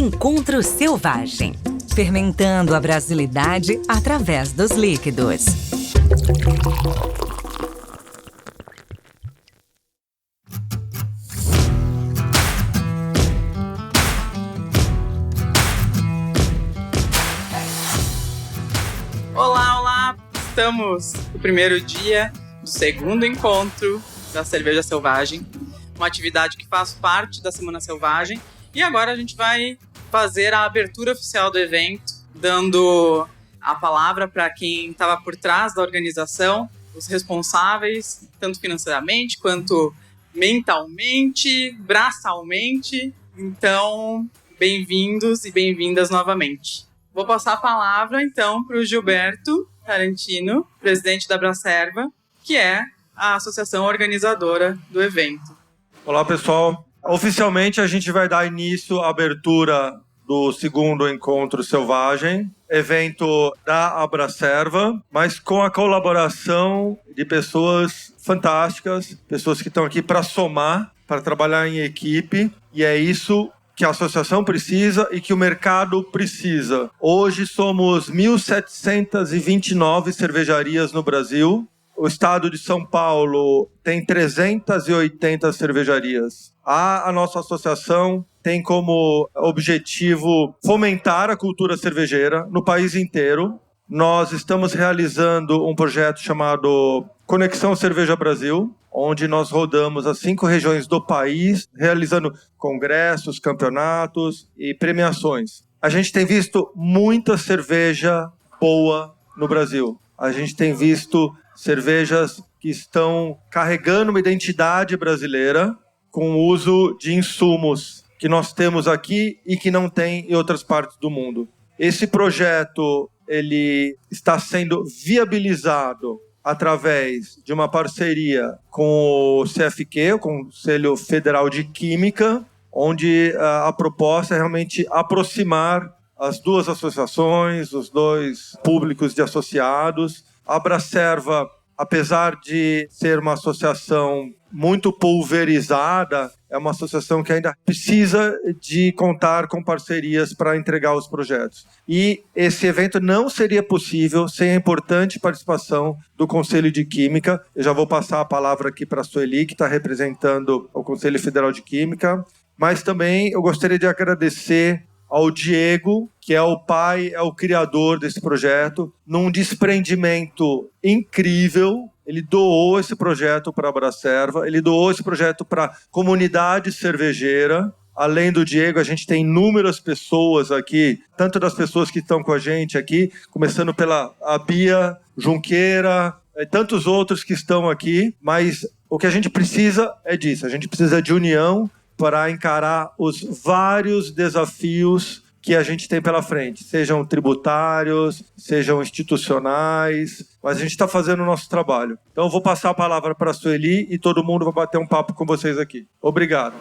Encontro Selvagem. Fermentando a brasilidade através dos líquidos. Olá! Estamos no primeiro dia do segundo encontro da Cerveja Selvagem, uma atividade que faz parte da Semana Selvagem. E agora a gente vai fazer a abertura oficial do evento, dando a palavra para quem estava por trás da organização, os responsáveis, tanto financeiramente quanto mentalmente, braçalmente. Então, bem-vindos e bem-vindas novamente. Vou passar a palavra, então, para o Gilberto Tarantino, presidente da Abracerva, que é a associação organizadora do evento. Olá, pessoal. Oficialmente, a gente vai dar início à abertura do segundo Encontro Selvagem, evento da Abracerva, mas com a colaboração de pessoas fantásticas, pessoas que estão aqui para somar, para trabalhar em equipe, e é isso que a associação precisa e que o mercado precisa. Hoje somos 1.729 cervejarias no Brasil. O estado de São Paulo tem 380 cervejarias. A nossa associação tem como objetivo fomentar a cultura cervejeira no país inteiro. Nós estamos realizando um projeto chamado Conexão Cerveja Brasil, onde nós rodamos as 5 regiões do país, realizando congressos, campeonatos e premiações. A gente tem visto muita cerveja boa no Brasil. A gente tem visto cervejas que estão carregando uma identidade brasileira com o uso de insumos que nós temos aqui e que não tem em outras partes do mundo. Esse projeto ele está sendo viabilizado através de uma parceria com o CFQ, o Conselho Federal de Química, onde a proposta é realmente aproximar as duas associações, os dois públicos de associados. A Abracerva, apesar de ser uma associação muito pulverizada, é uma associação que ainda precisa de contar com parcerias para entregar os projetos. E esse evento não seria possível sem a importante participação do Conselho de Química. Eu já vou passar a palavra aqui para a Sueli, que está representando o Conselho Federal de Química. Mas também eu gostaria de agradecer ao Diego, que é o pai, é o criador desse projeto, num desprendimento incrível. Ele doou esse projeto para a Abracerva, ele doou esse projeto para a comunidade cervejeira. Além do Diego, a gente tem inúmeras pessoas aqui, tanto das pessoas que estão com a gente aqui, começando pela a Bia Junqueira, e tantos outros que estão aqui, mas o que a gente precisa é disso, a gente precisa de união para encarar os vários desafios que a gente tem pela frente, sejam tributários, sejam institucionais, mas a gente está fazendo o nosso trabalho. Então eu vou passar a palavra para a Sueli e todo mundo vai bater um papo com vocês aqui. Obrigado.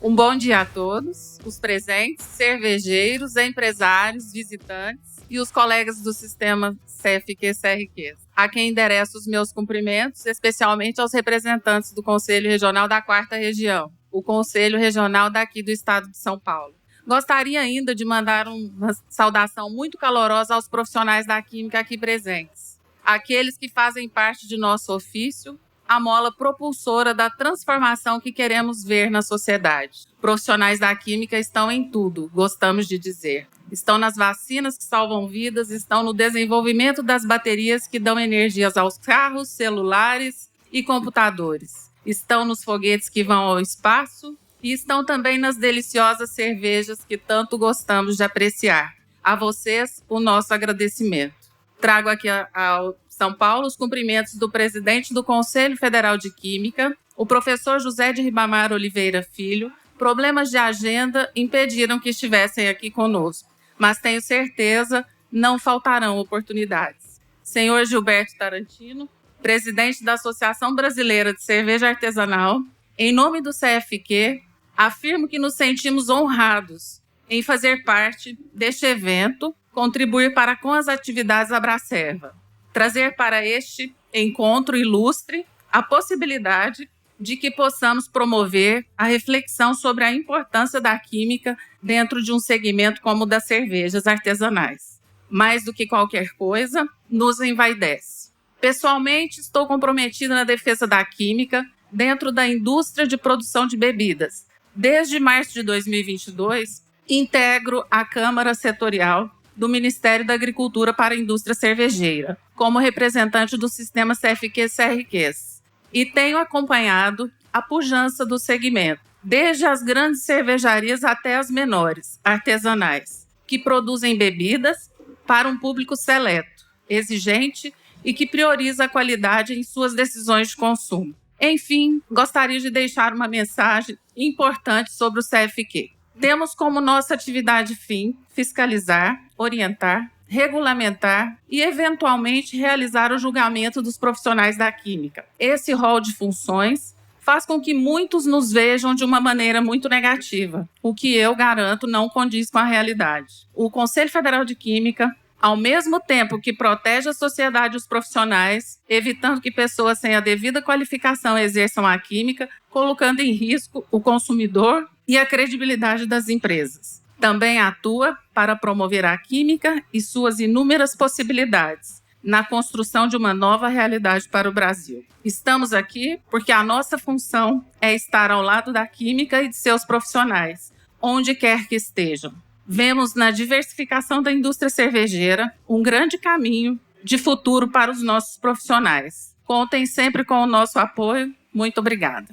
Um bom dia a todos, os presentes, cervejeiros, empresários, visitantes e os colegas do sistema CFQ-CRQ. A quem endereço os meus cumprimentos, especialmente aos representantes do Conselho Regional da 4ª Região, o Conselho Regional daqui do estado de São Paulo. Gostaria ainda de mandar uma saudação muito calorosa aos profissionais da química aqui presentes, aqueles que fazem parte de nosso ofício, a mola propulsora da transformação que queremos ver na sociedade. Profissionais da química estão em tudo, gostamos de dizer. Estão nas vacinas que salvam vidas, estão no desenvolvimento das baterias que dão energias aos carros, celulares e computadores. Estão nos foguetes que vão ao espaço e estão também nas deliciosas cervejas que tanto gostamos de apreciar. A vocês, o nosso agradecimento. Trago aqui ao São Paulo os cumprimentos do presidente do Conselho Federal de Química, o professor José de Ribamar Oliveira Filho. Problemas de agenda impediram que estivessem aqui conosco, mas tenho certeza não faltarão oportunidades. Senhor Gilberto Tarantino, presidente da Associação Brasileira de Cerveja Artesanal, em nome do CFQ, afirmo que nos sentimos honrados em fazer parte deste evento, contribuir para com as atividades da Abracerva, trazer para este encontro ilustre a possibilidade de que possamos promover a reflexão sobre a importância da química dentro de um segmento como o das cervejas artesanais. Mais do que qualquer coisa, nos envaidece. Pessoalmente, estou comprometida na defesa da química dentro da indústria de produção de bebidas. Desde março de 2022, integro a Câmara Setorial do Ministério da Agricultura para a Indústria Cervejeira, como representante do sistema CFQ-CRQs, e tenho acompanhado a pujança do segmento, desde as grandes cervejarias até as menores, artesanais, que produzem bebidas para um público seleto, exigente e que prioriza a qualidade em suas decisões de consumo. Enfim, gostaria de deixar uma mensagem importante sobre o CFQ. Temos como nossa atividade fim fiscalizar, orientar, regulamentar e, eventualmente, realizar o julgamento dos profissionais da química. Esse rol de funções faz com que muitos nos vejam de uma maneira muito negativa, o que eu garanto não condiz com a realidade. O Conselho Federal de Química, ao mesmo tempo que protege a sociedade e os profissionais, evitando que pessoas sem a devida qualificação exerçam a química, colocando em risco o consumidor e a credibilidade das empresas. Também atua para promover a química e suas inúmeras possibilidades na construção de uma nova realidade para o Brasil. Estamos aqui porque a nossa função é estar ao lado da química e de seus profissionais, onde quer que estejam. Vemos na diversificação da indústria cervejeira um grande caminho de futuro para os nossos profissionais. Contem sempre com o nosso apoio. Muito obrigada.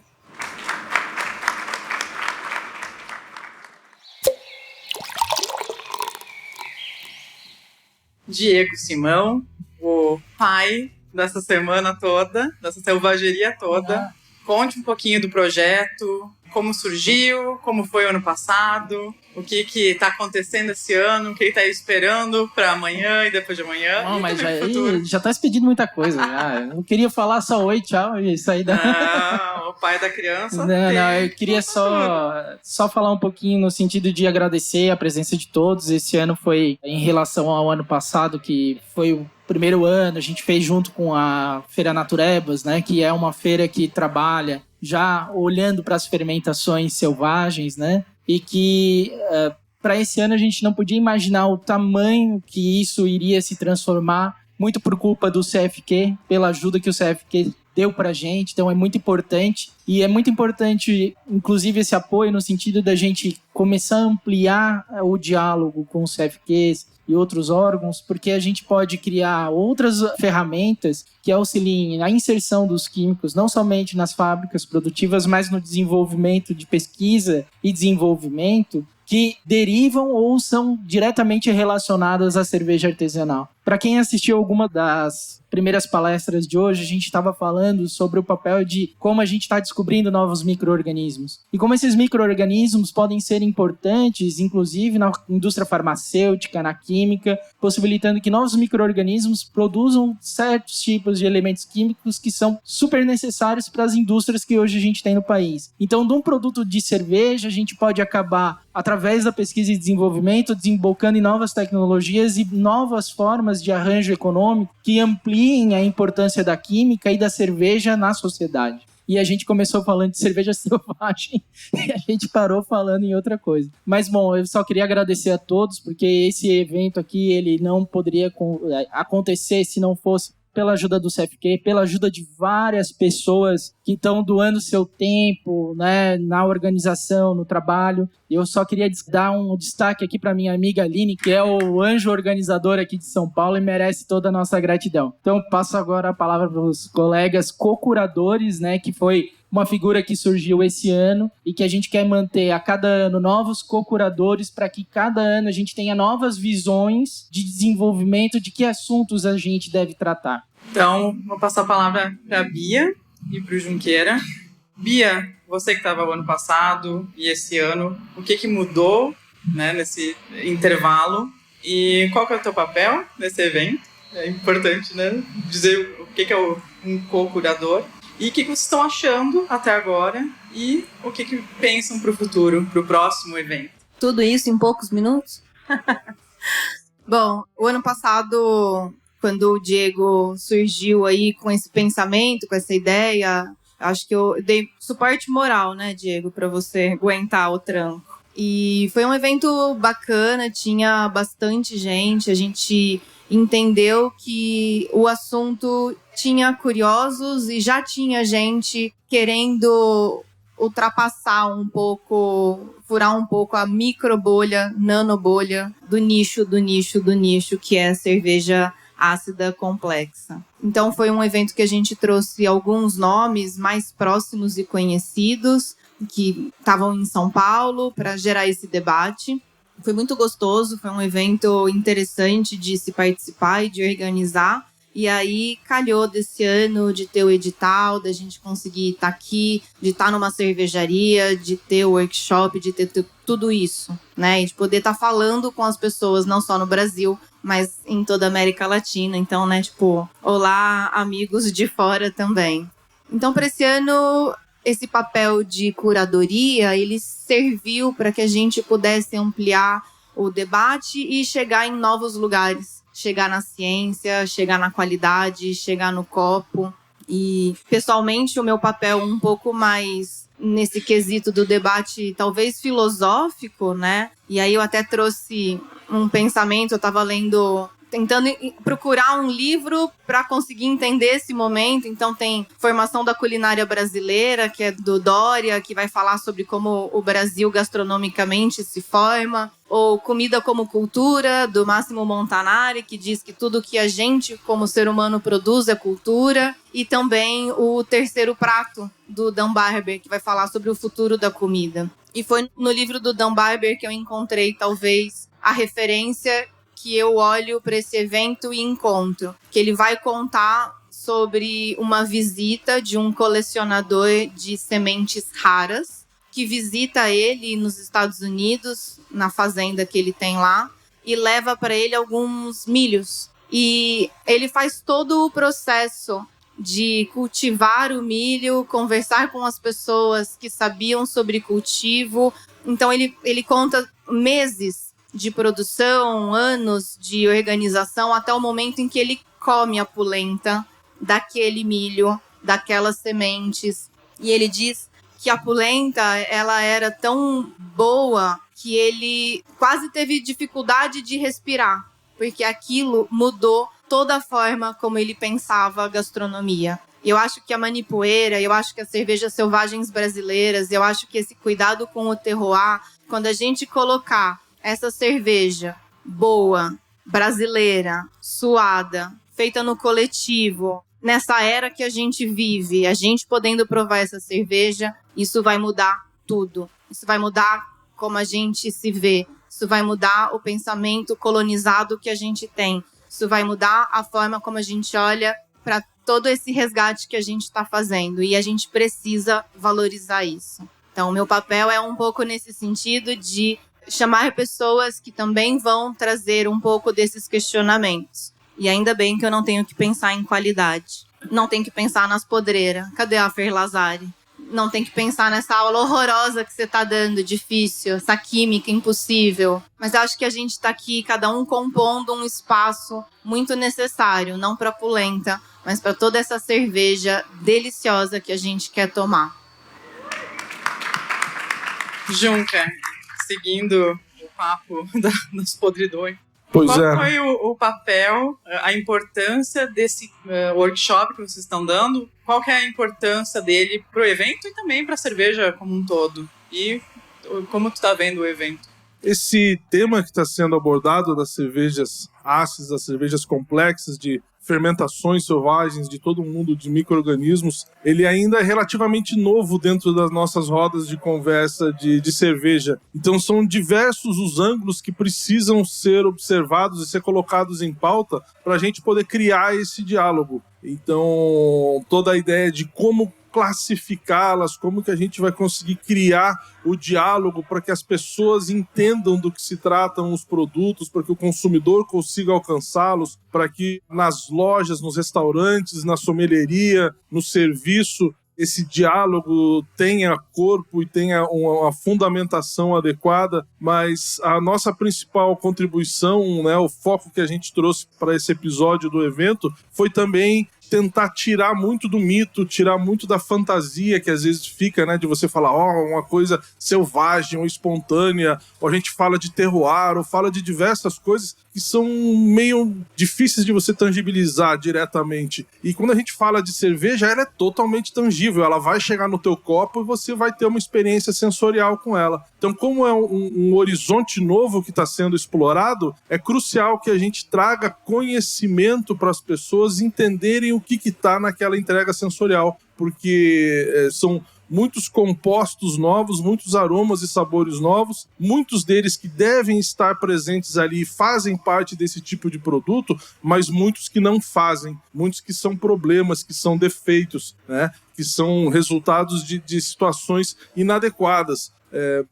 Diego Simão, o pai dessa semana toda, dessa selvageria toda. Conte um pouquinho do projeto, como surgiu, como foi o ano passado, o que está acontecendo esse ano, o que está esperando para amanhã e depois de amanhã. Não, mas já está expedindo muita coisa. Já. Eu não queria falar só oi, tchau e sair da... Não, o pai da criança. Não, eu queria só falar um pouquinho no sentido de agradecer a presença de todos. Esse ano foi em relação ao ano passado, que foi o primeiro ano, a gente fez junto com a Feira Naturebas, né, que é uma feira que trabalha já olhando para as fermentações selvagens, né, e que para esse ano a gente não podia imaginar o tamanho que isso iria se transformar, muito por culpa do CFQ, pela ajuda que o CFQ deu para a gente, então é muito importante. E é muito importante, inclusive, esse apoio no sentido da gente começar a ampliar o diálogo com os CFQs e outros órgãos, porque a gente pode criar outras ferramentas que auxiliem na inserção dos químicos, não somente nas fábricas produtivas, mas no desenvolvimento de pesquisa e desenvolvimento que derivam ou são diretamente relacionadas à cerveja artesanal. Para quem assistiu alguma das primeiras palestras de hoje, a gente estava falando sobre o papel de como a gente está descobrindo novos micro-organismos. E como esses micro-organismos podem ser importantes, inclusive na indústria farmacêutica, na química, possibilitando que novos micro-organismos produzam certos tipos de elementos químicos que são super necessários para as indústrias que hoje a gente tem no país. Então, de um produto de cerveja, a gente pode acabar, através da pesquisa e desenvolvimento, desembocando em novas tecnologias e novas formas de arranjo econômico que ampliem a importância da química e da cerveja na sociedade. E a gente começou falando de cerveja selvagem e a gente parou falando em outra coisa. Mas, bom, eu só queria agradecer a todos, porque esse evento aqui ele não poderia acontecer se não fosse pela ajuda do CFQ, pela ajuda de várias pessoas que estão doando seu tempo, né, na organização, no trabalho. Eu só queria dar um destaque aqui para minha amiga Aline, que é o anjo organizador aqui de São Paulo e merece toda a nossa gratidão. Então, passo agora a palavra para os colegas co-curadores, né, que foi uma figura que surgiu esse ano e que a gente quer manter a cada ano novos co-curadores para que cada ano a gente tenha novas visões de desenvolvimento de que assuntos a gente deve tratar. Então, vou passar a palavra para a Bia e para o Junqueira. Bia, você que estava o ano passado e esse ano, o que mudou, né, nesse intervalo e qual que é o teu papel nesse evento? É importante, né, dizer o que é um co-curador. E o que vocês estão achando até agora e o que pensam para o futuro, para o próximo evento? Tudo isso em poucos minutos? Bom, o ano passado quando o Diego surgiu aí com esse pensamento, com essa ideia, acho que eu dei suporte moral, né, Diego, para você aguentar o tranco. E foi um evento bacana, tinha bastante gente, a gente entendeu que o assunto tinha curiosos e já tinha gente querendo ultrapassar um pouco, furar um pouco a microbolha, nanobolha do nicho, que é a cerveja ácida complexa. Então foi um evento que a gente trouxe alguns nomes mais próximos e conhecidos que estavam em São Paulo para gerar esse debate. Foi muito gostoso, foi um evento interessante de se participar e de organizar. E aí calhou desse ano de ter o edital, da gente conseguir estar aqui, de estar numa cervejaria, de ter o workshop, de ter tudo isso, né? E de poder estar falando com as pessoas, não só no Brasil, mas em toda a América Latina. Então, né, tipo, olá, amigos de fora também. Então, para esse ano, esse papel de curadoria, ele serviu para que a gente pudesse ampliar o debate e chegar em novos lugares. Chegar na ciência, chegar na qualidade, chegar no copo. E, pessoalmente, o meu papel um pouco mais nesse quesito do debate, talvez filosófico, né? E aí eu até trouxe um pensamento, eu estava lendo, tentando procurar um livro para conseguir entender esse momento. Então tem Formação da Culinária Brasileira, que é do Dória, que vai falar sobre como o Brasil gastronomicamente se forma. Ou Comida como Cultura, do Máximo Montanari, que diz que tudo que a gente, como ser humano, produz é cultura. E também o Terceiro Prato, do Dan Barber, que vai falar sobre o futuro da comida. E foi no livro do Dan Barber que eu encontrei, talvez, a referência que eu olho para esse evento e encontro. Que ele vai contar sobre uma visita de um colecionador de sementes raras, que visita ele nos Estados Unidos, na fazenda que ele tem lá, e leva para ele alguns milhos. E ele faz todo o processo de cultivar o milho, conversar com as pessoas que sabiam sobre cultivo. Então ele conta meses de produção, anos de organização, até o momento em que ele come a polenta daquele milho, daquelas sementes. E ele diz que a polenta, ela era tão boa que ele quase teve dificuldade de respirar, porque aquilo mudou toda a forma como ele pensava a gastronomia. Eu acho que a manipoeira, eu acho que as cervejas selvagens brasileiras, eu acho que esse cuidado com o terroir, quando a gente colocar essa cerveja boa, brasileira, suada, feita no coletivo, nessa era que a gente vive, a gente podendo provar essa cerveja, isso vai mudar tudo. Isso vai mudar como a gente se vê. Isso vai mudar o pensamento colonizado que a gente tem. Isso vai mudar a forma como a gente olha para todo esse resgate que a gente está fazendo. E a gente precisa valorizar isso. Então, o meu papel é um pouco nesse sentido de chamar pessoas que também vão trazer um pouco desses questionamentos. E ainda bem que eu não tenho que pensar em qualidade. Não tenho que pensar nas podreiras. Cadê a Fer Lazari? Não tem que pensar nessa aula horrorosa que você está dando, difícil, essa química impossível. Mas eu acho que a gente está aqui, cada um compondo um espaço muito necessário, não para polenta, mas para toda essa cerveja deliciosa que a gente quer tomar. Junca, seguindo o papo das podridões. Pois Qual foi o papel, a importância desse workshop que vocês estão dando? Qual que é a importância dele para o evento e também para a cerveja como um todo? E como tu está vendo o evento? Esse tema que está sendo abordado das cervejas ácidas, das cervejas complexas, de fermentações selvagens, de todo um mundo de micro-organismos, ele ainda é relativamente novo dentro das nossas rodas de conversa de cerveja. Então são diversos os ângulos que precisam ser observados e ser colocados em pauta para a gente poder criar esse diálogo. Então toda a ideia de como classificá-las, como que a gente vai conseguir criar o diálogo para que as pessoas entendam do que se tratam os produtos, para que o consumidor consiga alcançá-los, para que nas lojas, nos restaurantes, na sommelieria, no serviço, esse diálogo tenha corpo e tenha uma fundamentação adequada, mas a nossa principal contribuição, né, o foco que a gente trouxe para esse episódio do evento foi também tentar tirar muito do mito, tirar muito da fantasia que às vezes fica, né, de você falar, uma coisa selvagem ou espontânea, ou a gente fala de terroir, ou fala de diversas coisas que são meio difíceis de você tangibilizar diretamente. E quando a gente fala de cerveja, ela é totalmente tangível, ela vai chegar no teu copo e você vai ter uma experiência sensorial com ela. Então, como é um horizonte novo que está sendo explorado, é crucial que a gente traga conhecimento para as pessoas entenderem o que está naquela entrega sensorial, porque são muitos compostos novos, muitos aromas e sabores novos, muitos deles que devem estar presentes ali e fazem parte desse tipo de produto, mas muitos que não fazem, muitos que são problemas, que são defeitos, né? Que são resultados de situações inadequadas.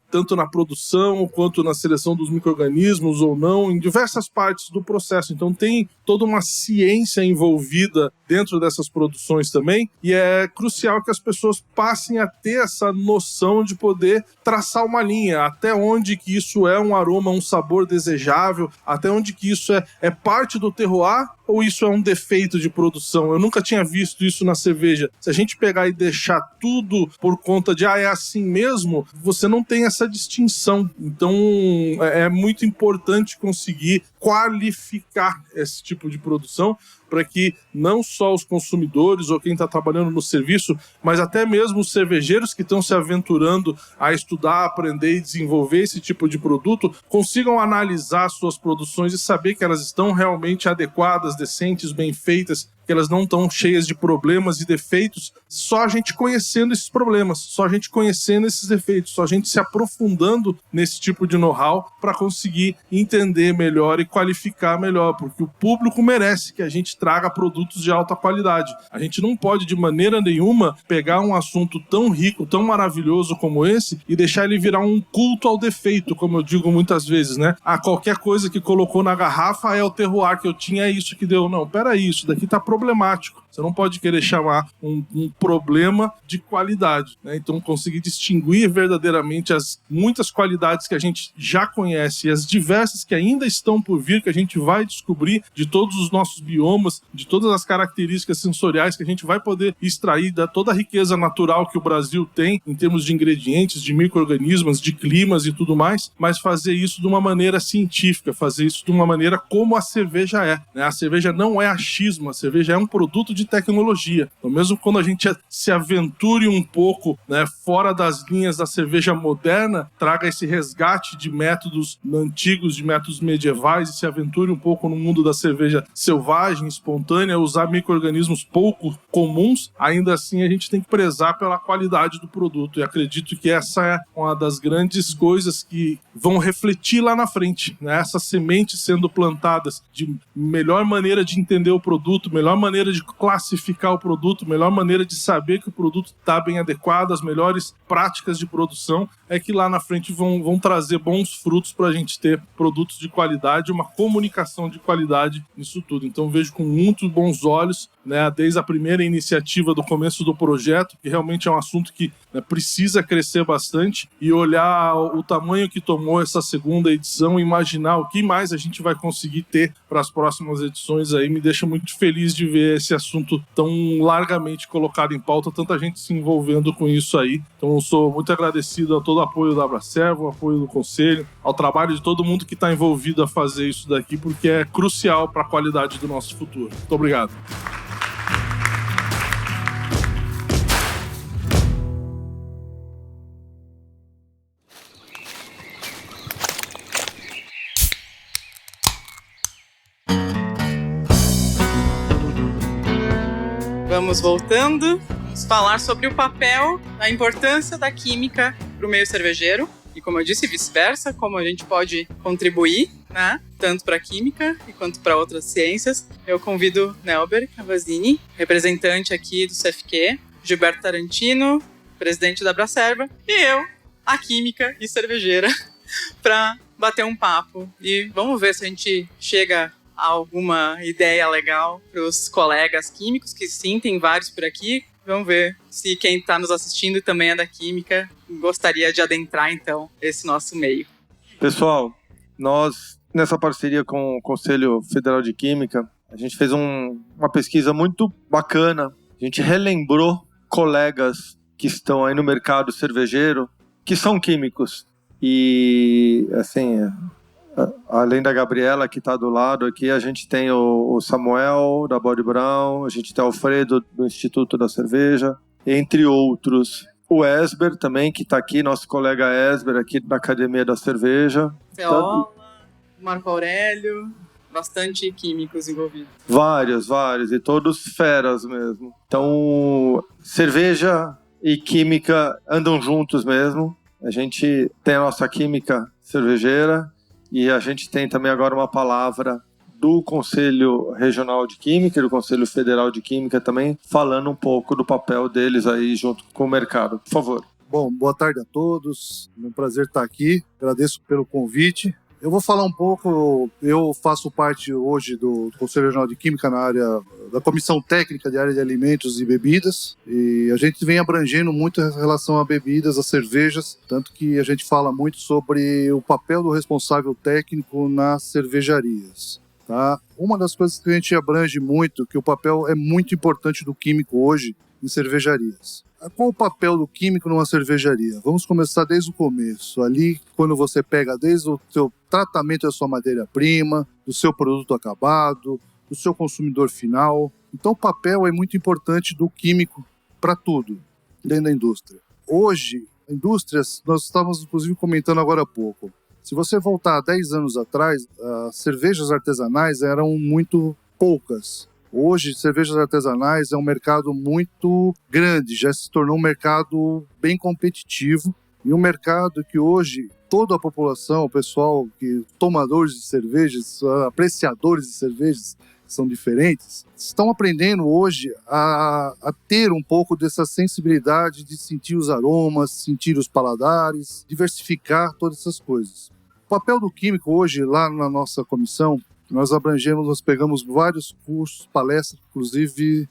Tanto na produção quanto na seleção dos micro-organismos ou não, em diversas partes do processo. Então tem toda uma ciência envolvida dentro dessas produções também, e é crucial que as pessoas passem a ter essa noção de poder traçar uma linha, até onde que isso é um aroma, um sabor desejável, até onde que isso é parte do terroir ou isso é um defeito de produção. Eu nunca tinha visto isso na cerveja. Se a gente pegar e deixar tudo por conta de é assim mesmo, você não tem essa distinção. Então é muito importante conseguir qualificar esse tipo de produção para que não só os consumidores ou quem está trabalhando no serviço, mas até mesmo os cervejeiros que estão se aventurando a estudar, aprender e desenvolver esse tipo de produto, consigam analisar suas produções e saber que elas estão realmente adequadas, decentes, bem feitas, que elas não estão cheias de problemas e defeitos, só a gente conhecendo esses problemas, só a gente conhecendo esses defeitos, só a gente se aprofundando nesse tipo de know-how para conseguir entender melhor e qualificar melhor, porque o público merece que a gente traga produtos de alta qualidade. A gente não pode de maneira nenhuma pegar um assunto tão rico, tão maravilhoso como esse e deixar ele virar um culto ao defeito, como eu digo muitas vezes, né? Qualquer coisa que colocou na garrafa é o terroir que eu tinha, é isso que deu. Não, peraí, isso daqui tá problemático. Você não pode querer chamar um problema de qualidade, né? Então, conseguir distinguir verdadeiramente as muitas qualidades que a gente já conhece e as diversas que ainda estão por vir, que a gente vai descobrir de todos os nossos biomas, de todas as características sensoriais que a gente vai poder extrair da toda a riqueza natural que o Brasil tem em termos de ingredientes, de micro-organismos, de climas e tudo mais, mas fazer isso de uma maneira científica, fazer isso de uma maneira como a cerveja é, né? A cerveja não é achismo, a cerveja é um produto de tecnologia. Então, mesmo quando a gente se aventure um pouco, né, fora das linhas da cerveja moderna, traga esse resgate de métodos antigos, de métodos medievais e se aventure um pouco no mundo da cerveja selvagem, espontânea, usar micro-organismos pouco comuns, ainda assim a gente tem que prezar pela qualidade do produto. E acredito que essa é uma das grandes coisas que vão refletir lá na frente, né? Essas sementes sendo plantadas de melhor maneira de entender o produto, melhor maneira de classificar o produto, melhor maneira de saber que o produto está bem adequado, as melhores práticas de produção, é que lá na frente vão trazer bons frutos para a gente ter produtos de qualidade, uma comunicação de qualidade nisso tudo. Então vejo com muito bons olhos, né, desde a primeira iniciativa do começo do projeto, que realmente é um assunto que, né, precisa crescer bastante, e olhar o tamanho que tomou essa segunda edição e imaginar o que mais a gente vai conseguir ter para as próximas edições aí, me deixa muito feliz de ver esse assunto tão largamente colocado em pauta, tanta gente se envolvendo com isso aí. Então eu sou muito agradecido a todo o apoio da Abracervo, o apoio do Conselho, ao trabalho de todo mundo que está envolvido a fazer isso daqui, porque é crucial para a qualidade do nosso futuro. Muito obrigado. Vamos voltando, vamos falar sobre o papel, a importância da química para o meio cervejeiro e, como eu disse, vice-versa, como a gente pode contribuir, né, tanto para a química quanto para outras ciências. Eu convido Nelber Cavazzini, representante aqui do CFQ, Gilberto Tarantino, presidente da Abracerva, e eu, a química e cervejeira, para bater um papo. E vamos ver se a gente chega alguma ideia legal para os colegas químicos, que sim, tem vários por aqui, Vamos ver se quem está nos assistindo e também é da Química gostaria de adentrar, então, esse nosso meio. Pessoal, nós, nessa parceria com o Conselho Federal de Química, a gente fez uma pesquisa muito bacana. A gente relembrou colegas que estão aí no mercado cervejeiro, que são químicos. E, assim, além da Gabriela, que está do lado aqui, a gente tem o Samuel, da Bode Brown, a gente tem o Alfredo, do Instituto da Cerveja, entre outros. O Esber também, que está aqui, nosso colega Esber, aqui da Academia da Cerveja. Ceola, Marco Aurélio, bastante químicos envolvidos. Vários, e todos feras mesmo. Então, cerveja e química andam juntos mesmo. A gente tem a nossa química cervejeira e a gente tem também agora uma palavra do Conselho Regional de Química e do Conselho Federal de Química também, falando um pouco do papel deles aí junto com o mercado. Por favor. Bom, boa tarde a todos. É um prazer estar aqui. Agradeço pelo convite. Eu vou falar um pouco, eu faço parte hoje do Conselho Regional de Química na área da Comissão Técnica de Área de Alimentos e Bebidas, e a gente vem abrangendo muito em relação a bebidas, a cervejas, tanto que a gente fala muito sobre o papel do responsável técnico nas cervejarias. Tá? Uma das coisas que a gente abrange muito, que o papel é muito importante do químico hoje em cervejarias. Qual o papel do químico numa cervejaria? Vamos começar desde o começo. Ali, quando você pega desde o seu tratamento da sua matéria-prima, do seu produto acabado, do seu consumidor final. Então, o papel é muito importante do químico para tudo, dentro da indústria. Hoje, indústrias, nós estávamos inclusive comentando agora há pouco. Se você voltar a 10 anos atrás, as cervejas artesanais eram muito poucas. Hoje, cervejas artesanais é um mercado muito grande, já se tornou um mercado bem competitivo e um mercado que hoje toda a população, o pessoal, tomadores de cervejas, apreciadores de cervejas, que são diferentes, estão aprendendo hoje a ter um pouco dessa sensibilidade de sentir os aromas, sentir os paladares, diversificar todas essas coisas. O papel do químico hoje, lá na nossa comissão, nós pegamos vários cursos, palestras, inclusive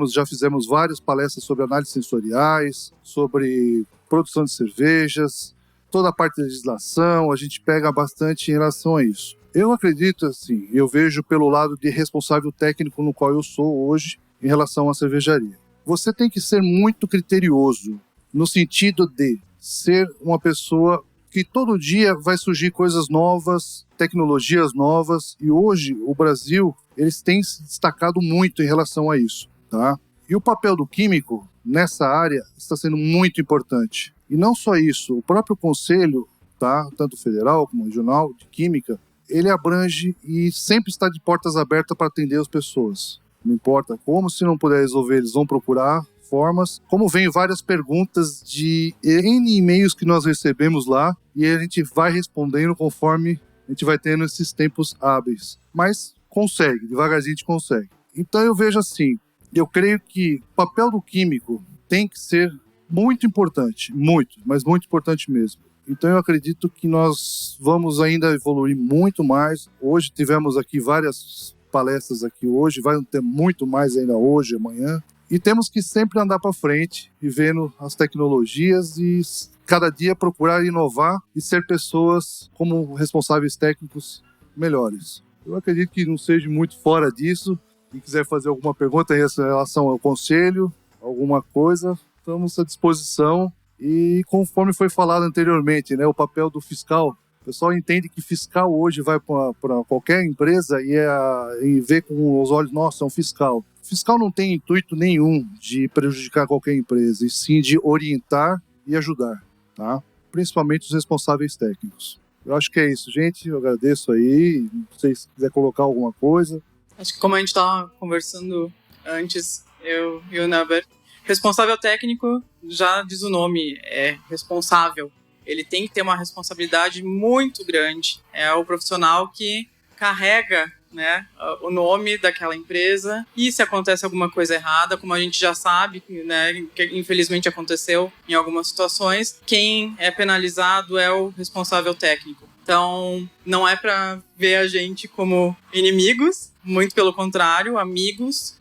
já fizemos várias palestras sobre análises sensoriais, sobre produção de cervejas, toda a parte da legislação, a gente pega bastante em relação a isso. Eu acredito, assim, eu vejo pelo lado de responsável técnico no qual eu sou hoje em relação à cervejaria. Você tem que ser muito criterioso, no sentido de ser uma pessoa que todo dia vai surgir coisas novas, tecnologias novas, e hoje o Brasil eles têm se destacado muito em relação a isso, tá? E o papel do químico nessa área está sendo muito importante. E não só isso, o próprio conselho, tá, tanto federal como regional de química, ele abrange e sempre está de portas abertas para atender as pessoas. Não importa como, se não puder resolver, eles vão procurar formas. Como vem várias perguntas de N e-mails que nós recebemos lá, e a gente vai respondendo conforme a gente vai tendo esses tempos hábeis. Mas consegue, devagarzinho a gente consegue. Então eu vejo assim, eu creio que o papel do químico tem que ser muito importante, muito, mas muito importante mesmo. Então eu acredito que nós vamos ainda evoluir muito mais. Hoje tivemos aqui várias palestras aqui hoje, vai ter muito mais ainda hoje, amanhã. E temos que sempre andar para frente e vendo as tecnologias e cada dia procurar inovar e ser pessoas como responsáveis técnicos melhores. Eu acredito que não seja muito fora disso. Quem quiser fazer alguma pergunta em relação ao conselho, alguma coisa, estamos à disposição. E conforme foi falado anteriormente, né, o papel do fiscal, o pessoal entende que fiscal hoje vai para qualquer empresa e vê com os olhos, nossa, é um fiscal. Fiscal não tem intuito nenhum de prejudicar qualquer empresa, e sim de orientar e ajudar, tá? Principalmente os responsáveis técnicos. Eu acho que é isso, gente. Eu agradeço aí. Não sei se quiser colocar alguma coisa. Acho que como a gente estava conversando antes, eu e o Naber, responsável técnico, já diz o nome, é responsável. Ele tem que ter uma responsabilidade muito grande. É o profissional que carrega, né, o nome daquela empresa, e se acontece alguma coisa errada, como a gente já sabe, né, que infelizmente aconteceu em algumas situações, quem é penalizado é o responsável técnico. Então, não é para ver a gente como inimigos, muito pelo contrário, amigos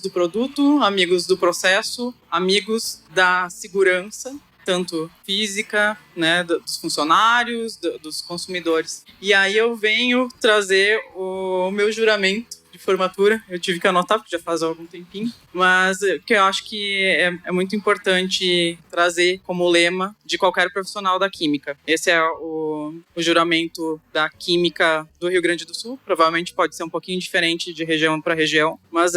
do produto, amigos do processo, amigos da segurança, tanto física, né, dos funcionários, dos consumidores. E aí eu venho trazer o meu juramento de formatura. Eu tive que anotar, porque já faz algum tempinho, mas que eu acho que é muito importante trazer como lema de qualquer profissional da química. Esse é o juramento da química do Rio Grande do Sul. Provavelmente pode ser um pouquinho diferente de região para região, mas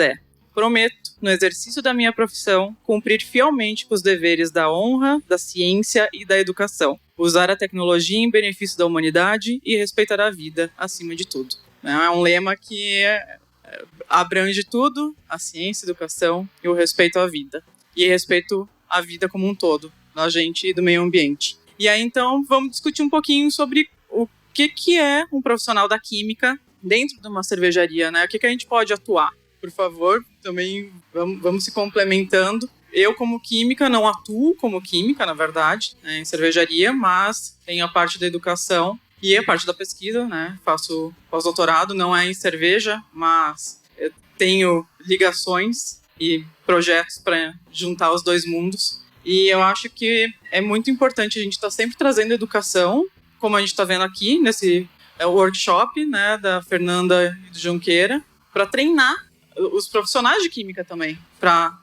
prometo, no exercício da minha profissão, cumprir fielmente com os deveres da honra, da ciência e da educação. Usar a tecnologia em benefício da humanidade e respeitar a vida acima de tudo. É um lema que abrange tudo, a ciência, a educação e o respeito à vida. E respeito à vida como um todo, da gente e do meio ambiente. E aí, então, vamos discutir um pouquinho sobre o que é um profissional da química dentro de uma cervejaria, né? O que a gente pode atuar. Por favor, também vamos se complementando. Eu, como química, não atuo como química, na verdade, né, em cervejaria, mas tenho a parte da educação e a parte da pesquisa, né? Faço pós-doutorado, não é em cerveja, mas eu tenho ligações e projetos para juntar os dois mundos. E eu acho que é muito importante a gente estar sempre trazendo educação, como a gente está vendo aqui nesse workshop, né, da Fernanda e do Junqueira, para treinar os profissionais de química também, para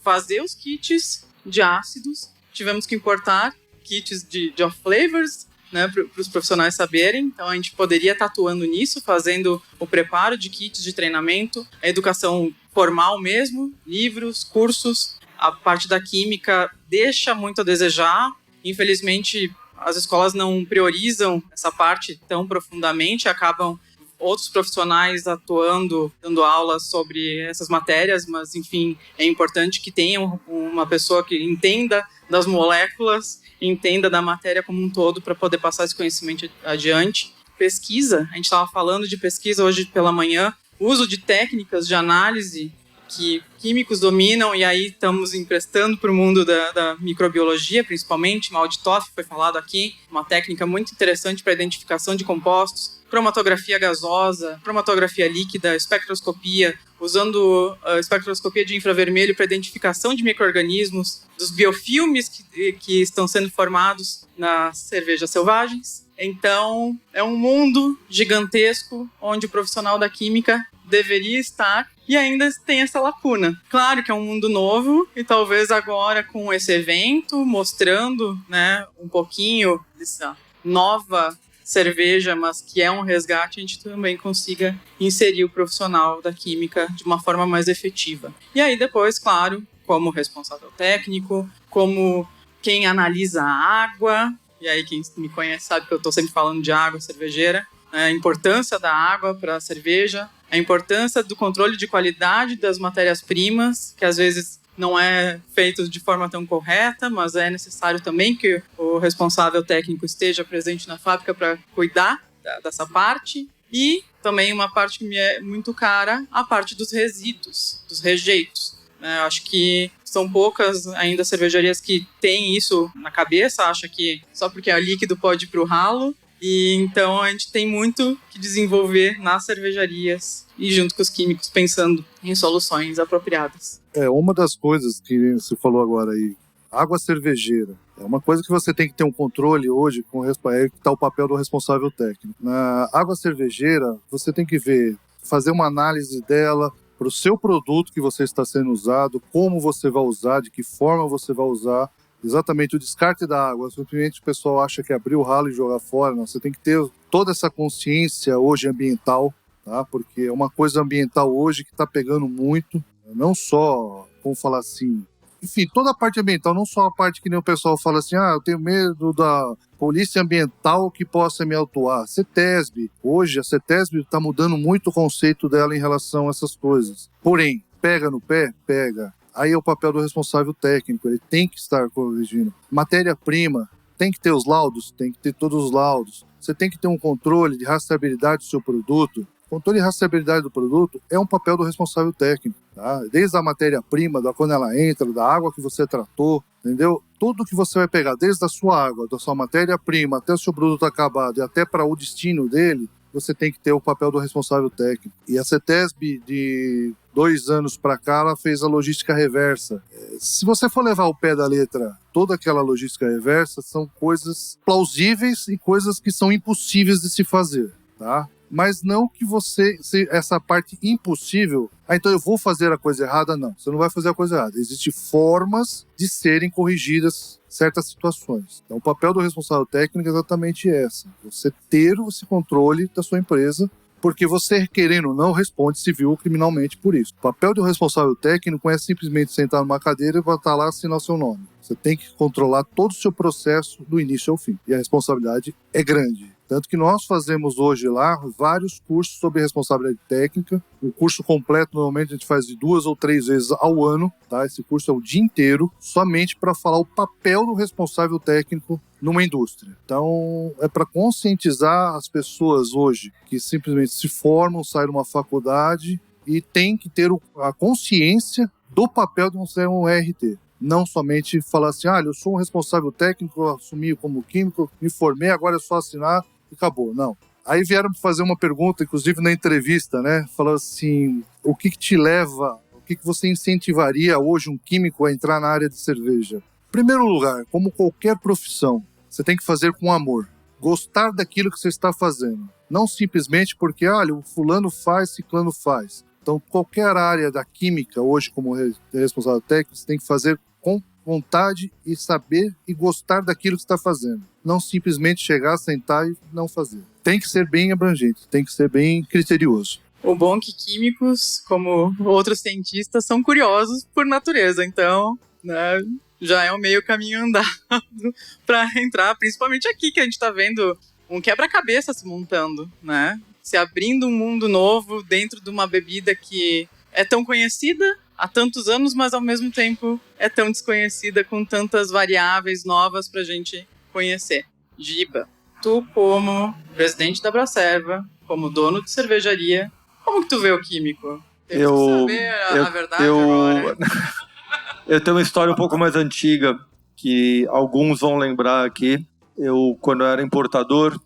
fazer os kits de ácidos. Tivemos que importar kits de off-flavors, né, para os profissionais saberem. Então, a gente poderia estar atuando nisso, fazendo o preparo de kits de treinamento, a educação formal mesmo, livros, cursos. A parte da química deixa muito a desejar. Infelizmente, as escolas não priorizam essa parte tão profundamente, acabam outros profissionais atuando, dando aulas sobre essas matérias, mas, enfim, é importante que tenha uma pessoa que entenda das moléculas, entenda da matéria como um todo para poder passar esse conhecimento adiante. Pesquisa, a gente estava falando de pesquisa hoje pela manhã, uso de técnicas de análise que químicos dominam, e aí estamos emprestando para o mundo da microbiologia, principalmente. Malditoff foi falado aqui, uma técnica muito interessante para a identificação de compostos, cromatografia gasosa, cromatografia líquida, espectroscopia, usando a espectroscopia de infravermelho para identificação de micro-organismos, dos biofilmes que estão sendo formados nas cervejas selvagens. Então, é um mundo gigantesco onde o profissional da química deveria estar e ainda tem essa lacuna. Claro que é um mundo novo e talvez agora com esse evento mostrando, né, um pouquinho dessa nova cerveja, mas que é um resgate, a gente também consiga inserir o profissional da química de uma forma mais efetiva. E aí depois, claro, como responsável técnico, como quem analisa a água, e aí quem me conhece sabe que eu estou sempre falando de água cervejeira, a importância da água para a cerveja, a importância do controle de qualidade das matérias-primas, que às vezes não é feito de forma tão correta, mas é necessário também que o responsável técnico esteja presente na fábrica para cuidar dessa parte. E também uma parte que me é muito cara, a parte dos resíduos, dos rejeitos. Acho que são poucas ainda cervejarias que têm isso na cabeça, acha que só porque é líquido pode ir para o ralo. E então a gente tem muito que desenvolver nas cervejarias e junto com os químicos pensando em soluções apropriadas. Uma das coisas que você falou agora aí, água cervejeira, é uma coisa que você tem que ter um controle hoje, aí está o papel do responsável técnico. Na água cervejeira, você tem que fazer uma análise dela para o seu produto que você está sendo usado, como você vai usar, de que forma você vai usar. Exatamente, o descarte da água. Simplesmente o pessoal acha que abrir o ralo e jogar fora. Não, você tem que ter toda essa consciência hoje ambiental, tá? Porque é uma coisa ambiental hoje que está pegando muito. Não só, vamos falar assim, enfim, toda a parte ambiental, não só a parte que nem o pessoal fala assim, eu tenho medo da polícia ambiental que possa me autuar. CETESB, hoje a CETESB está mudando muito o conceito dela em relação a essas coisas. Porém, pega no pé? Pega. Aí é o papel do responsável técnico, ele tem que estar corrigindo. Matéria-prima, tem que ter os laudos? Tem que ter todos os laudos. Você tem que ter um controle de rastreabilidade do seu produto. Controle de rastreabilidade do produto é um papel do responsável técnico, tá? Desde a matéria-prima, da quando ela entra, da água que você tratou, entendeu? Tudo que você vai pegar, desde a sua água, da sua matéria-prima, até o seu produto acabado e até para o destino dele, você tem que ter o papel do responsável técnico. E a CETESB, de 2 anos para cá, ela fez a logística reversa. Se você for levar ao pé da letra toda aquela logística reversa, são coisas plausíveis e coisas que são impossíveis de se fazer, tá? Mas não que você, essa parte impossível, então eu vou fazer a coisa errada, não. Você não vai fazer a coisa errada. Existem formas de serem corrigidas certas situações. Então o papel do responsável técnico é exatamente essa. Você ter esse controle da sua empresa, porque você, querendo ou não, responde civil ou criminalmente por isso. O papel do responsável técnico é simplesmente sentar numa cadeira e botar lá e assinar o seu nome. Você tem que controlar todo o seu processo do início ao fim. E a responsabilidade é grande. Tanto que nós fazemos hoje lá vários cursos sobre responsabilidade técnica. O curso completo, normalmente, a gente faz de 2 ou 3 vezes ao ano, tá? Esse curso é o dia inteiro, somente para falar o papel do responsável técnico numa indústria. Então, é para conscientizar as pessoas hoje que simplesmente se formam, saem de uma faculdade e tem que ter a consciência do papel de ser um RT. Não somente falar assim, eu sou um responsável técnico, eu assumi como químico, me formei, agora é só assinar e acabou. Não. Aí vieram fazer uma pergunta, inclusive na entrevista, né? Falando assim, o que te leva, o que você incentivaria hoje um químico a entrar na área de cerveja? Em primeiro lugar, como qualquer profissão, você tem que fazer com amor. Gostar daquilo que você está fazendo. Não simplesmente porque, o fulano faz, ciclano faz. Então, qualquer área da química, hoje, como responsável técnico, você tem que fazer com vontade e saber e gostar daquilo que está fazendo. Não simplesmente chegar, sentar e não fazer. Tem que ser bem abrangente, tem que ser bem criterioso. O bom é que químicos, como outros cientistas, são curiosos por natureza. Então, né, já é um meio caminho andado para entrar, principalmente aqui, que a gente está vendo um quebra-cabeça se montando, né? Se abrindo um mundo novo dentro de uma bebida que é tão conhecida há tantos anos, mas ao mesmo tempo é tão desconhecida, com tantas variáveis novas pra gente conhecer. Giba, tu como presidente da Abracerva, como dono de cervejaria, como que tu vê o químico? Temos que saber a verdade agora. Eu tenho uma história um pouco mais antiga, que alguns vão lembrar aqui. Eu, quando eu era importador,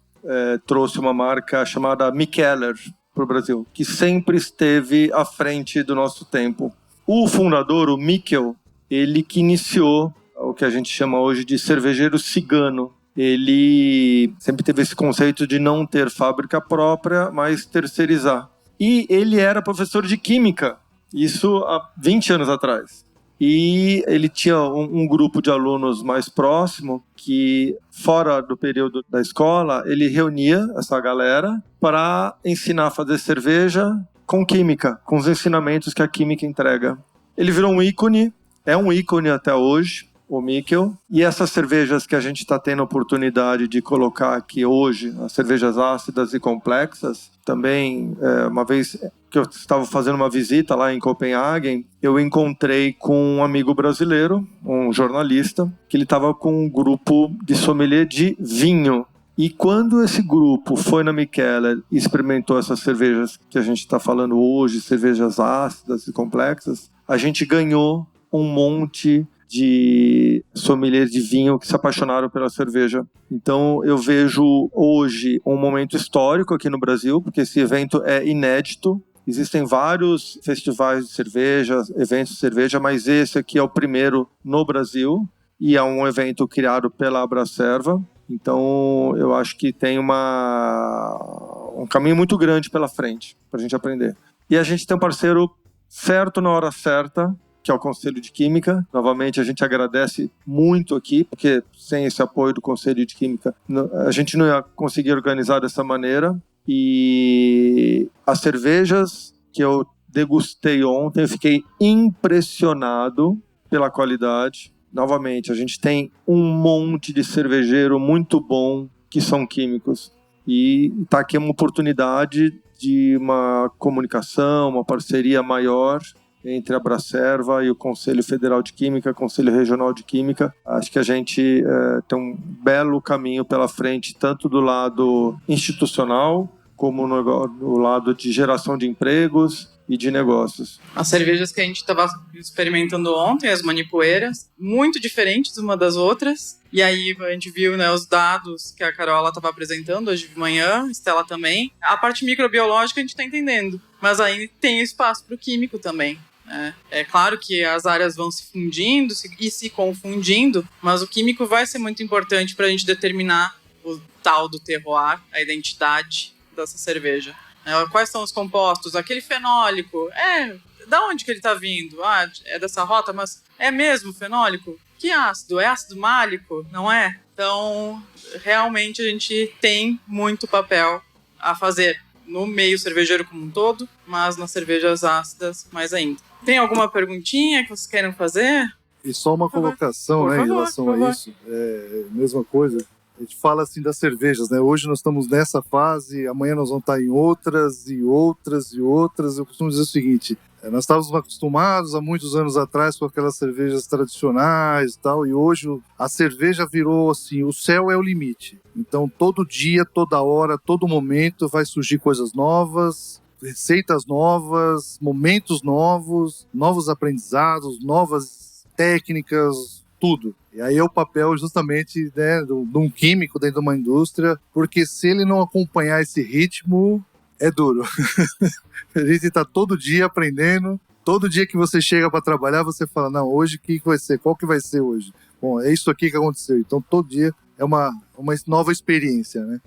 trouxe uma marca chamada Mikkeller para o Brasil, que sempre esteve à frente do nosso tempo. O fundador, o Mikkel, ele que iniciou o que a gente chama hoje de cervejeiro cigano. Ele sempre teve esse conceito de não ter fábrica própria, mas terceirizar. E ele era professor de química, isso há 20 anos atrás. E ele tinha um grupo de alunos mais próximo que, fora do período da escola, ele reunia essa galera para ensinar a fazer cerveja com química, com os ensinamentos que a química entrega. Ele virou um ícone, é um ícone até hoje, o Mikkel. E essas cervejas que a gente está tendo a oportunidade de colocar aqui hoje, as cervejas ácidas e complexas, também, uma vez que eu estava fazendo uma visita lá em Copenhague, eu encontrei com um amigo brasileiro, um jornalista, que ele estava com um grupo de sommelier de vinho. E quando esse grupo foi na Mikkeller e experimentou essas cervejas que a gente está falando hoje, cervejas ácidas e complexas, a gente ganhou um monte de sommeliers de vinho que se apaixonaram pela cerveja. Então eu vejo hoje um momento histórico aqui no Brasil, porque esse evento é inédito. Existem vários festivais de cerveja, eventos de cerveja, mas esse aqui é o primeiro no Brasil e é um evento criado pela Abracerva. Então eu acho que tem um caminho muito grande pela frente para a gente aprender. E a gente tem um parceiro certo na hora certa, que é o Conselho de Química. Novamente, a gente agradece muito aqui, porque sem esse apoio do Conselho de Química, a gente não ia conseguir organizar dessa maneira. E as cervejas que eu degustei ontem, eu fiquei impressionado pela qualidade. Novamente, a gente tem um monte de cervejeiro muito bom que são químicos. E está aqui uma oportunidade de uma comunicação, uma parceria maior entre a Abracerva e o Conselho Federal de Química, Conselho Regional de Química. Acho que a gente tem um belo caminho pela frente, tanto do lado institucional, como no lado de geração de empregos e de negócios. As cervejas que a gente estava experimentando ontem, as manipoeiras, muito diferentes uma das outras. E aí a gente viu, né, os dados que a Carola estava apresentando hoje de manhã, Estela também. A parte microbiológica a gente está entendendo, mas aí tem espaço para o químico também. É claro que as áreas vão se fundindo e se confundindo, mas o químico vai ser muito importante para a gente determinar o tal do terroir, a identidade dessa cerveja. Quais são os compostos? Aquele fenólico, da onde que ele está vindo? É dessa rota, mas é mesmo fenólico? Que ácido? É ácido málico? Não é? Então, realmente a gente tem muito papel a fazer no meio cervejeiro como um todo, mas nas cervejas ácidas mais ainda. Tem alguma perguntinha que vocês querem fazer? E só uma colocação, né, em relação a isso. Mesma coisa. A gente fala assim das cervejas, né? Hoje nós estamos nessa fase, amanhã nós vamos estar em outras e outras e outras. Eu costumo dizer o seguinte, nós estávamos acostumados há muitos anos atrás com aquelas cervejas tradicionais e tal, e hoje a cerveja virou assim, o céu é o limite. Então todo dia, toda hora, todo momento vai surgir coisas novas, receitas novas, momentos novos, novos aprendizados, novas técnicas, tudo. E aí é o papel justamente, né, de um químico dentro de uma indústria, porque se ele não acompanhar esse ritmo, é duro. A gente está todo dia aprendendo, todo dia que você chega para trabalhar, você fala, não, hoje o que vai ser? Qual que vai ser hoje? Bom, é isso aqui que aconteceu. Então todo dia é uma nova experiência, né?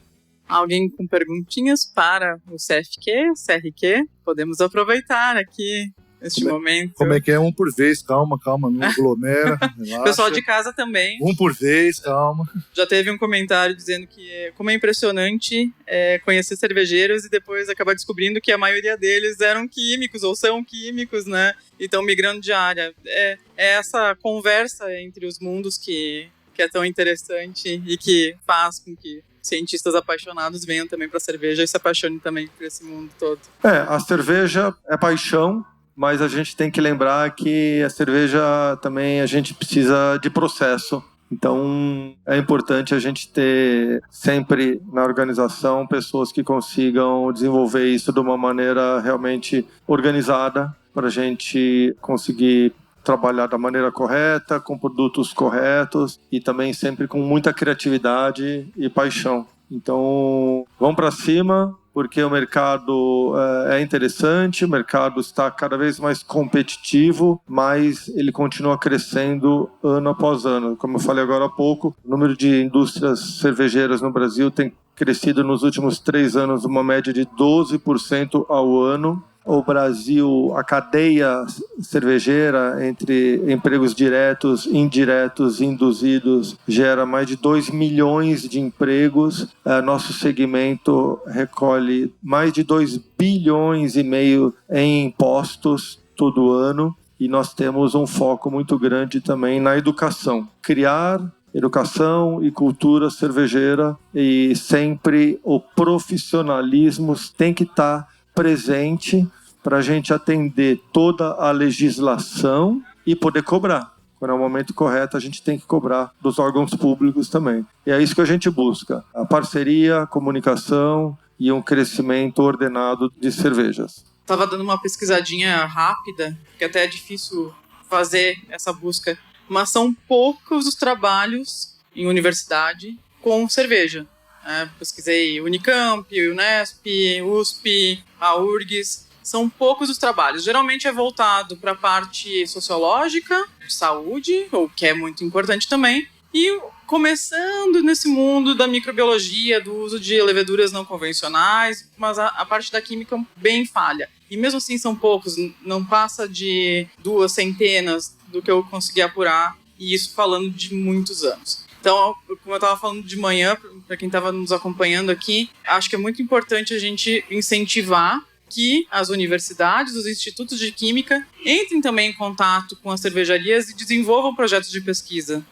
Alguém com perguntinhas para o CFQ, CRQ? Podemos aproveitar aqui neste momento. Como é que é? Um por vez, calma, não aglomera. Pessoal de casa também. Um por vez, calma. Já teve um comentário dizendo que como é impressionante conhecer cervejeiros e depois acabar descobrindo que a maioria deles eram químicos ou são químicos, né? E estão migrando de área. É essa conversa entre os mundos que é tão interessante e que faz com que cientistas apaixonados venham também para a cerveja e se apaixonem também por esse mundo todo. A cerveja é paixão, mas a gente tem que lembrar que a cerveja também a gente precisa de processo. Então é importante a gente ter sempre na organização pessoas que consigam desenvolver isso de uma maneira realmente organizada para a gente conseguir trabalhar da maneira correta, com produtos corretos e também sempre com muita criatividade e paixão. Então vamos para cima, porque o mercado é interessante, o mercado está cada vez mais competitivo, mas ele continua crescendo ano após ano. Como eu falei agora há pouco, o número de indústrias cervejeiras no Brasil tem crescido nos últimos 3 anos uma média de 12% ao ano. O Brasil, a cadeia cervejeira entre empregos diretos, indiretos e induzidos gera mais de 2 milhões de empregos. Nosso segmento recolhe mais de 2,5 bilhões em impostos todo ano e nós temos um foco muito grande também na educação. Criar educação e cultura cervejeira e sempre o profissionalismo tem que estar presente para a gente atender toda a legislação e poder cobrar. Quando é o momento correto, a gente tem que cobrar dos órgãos públicos também. E é isso que a gente busca, a parceria, a comunicação e um crescimento ordenado de cervejas. Estava dando uma pesquisadinha rápida, que até é difícil fazer essa busca, mas são poucos os trabalhos em universidade com cerveja. Pesquisei Unicamp, Unesp, USP, a URGS. São poucos os trabalhos. Geralmente é voltado para a parte sociológica, de saúde, o que é muito importante também. E começando nesse mundo da microbiologia, do uso de leveduras não convencionais, mas a parte da química bem falha. E mesmo assim são poucos, não passa de 2 centenas do que eu consegui apurar, e isso falando de muitos anos. Então, como eu estava falando de manhã, para quem estava nos acompanhando aqui, acho que é muito importante a gente incentivar que as universidades, os institutos de química entrem também em contato com as cervejarias e desenvolvam projetos de pesquisa.